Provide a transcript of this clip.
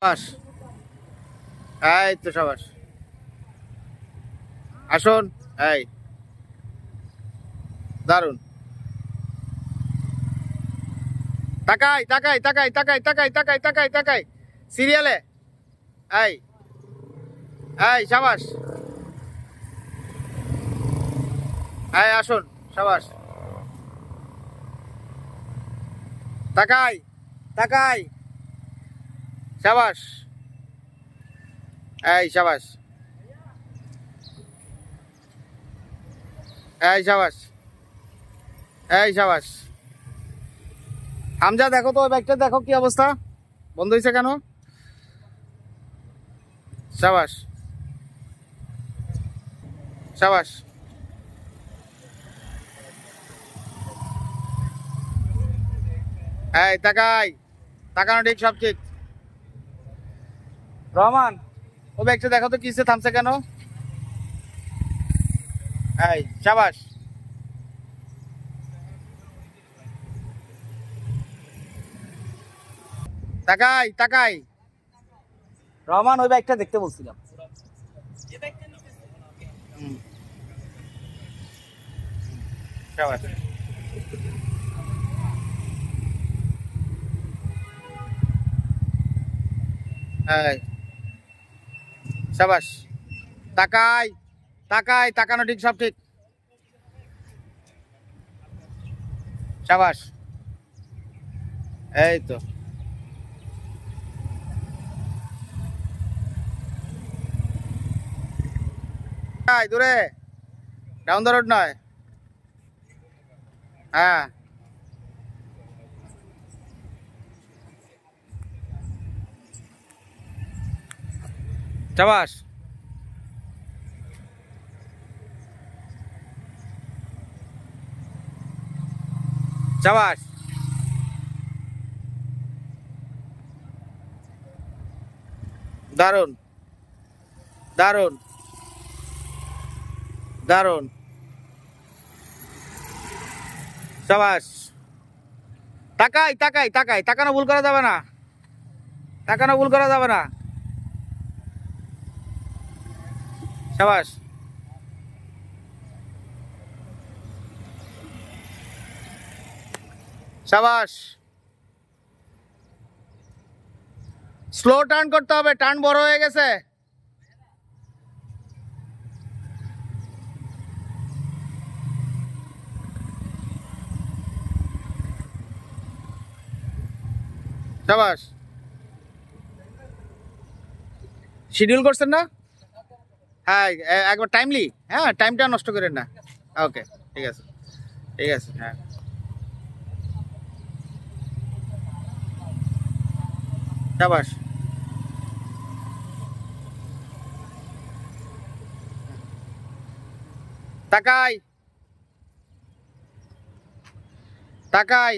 সাবাস, এই তো সাবাস। আসুন, এই দারুন। তাকাই তাকাই তাকাই তাকাই তাকাই তাকাই তাকাই তাকাই সিরিয়ালে। এই এই সাবাস, এই আসুন, সাবাস। তাকাই তাকাই, সাবাস, এই সাবাস, এই সাবাস, এই সাবাস। হামজা দেখো তো ওই ব্যাগটা, দেখো কি অবস্থা, বন্ধ হয়েছে কেন? সাবাস, সাবাস। এই তাকাই, তাকানো ঠিক, সব ঠিক। রহমান, ও ব্যাগটা দেখো তো কিসে থামছে কেন? এই সাবাস, তাকাই তাকাই। রহমান, ওই ব্যাগটা দেখতে বলছিলাম। হুম, সাবাস, এই সাবাস। তাকাই তাকাই, তাকানো ঠিক, সব ঠিক। সাবাস, এই তো। দূরে, ডাউন দ্য রোড নয়। হ্যাঁ, সাবাস, সাবাস। দারুন, দারুন, দারুন, সাবাস। তাকাই তাকাই তাকাই, তাকানো ভুল করা যাবে না, তাকানো ভুল করা যাবে না। সাবাস, সাবাস। স্লো টার্ন করতে হবে, টার্ন বড় হয়ে গেছে। সাবাস। শিডিউল করছেন না? হ্যাঁ, একবার টাইমলি, হ্যাঁ, টাইমটা নষ্ট করেন না। ওকে, ঠিক আছে, ঠিক আছে, হ্যাঁ। সাবাস, তাকাই তাকাই।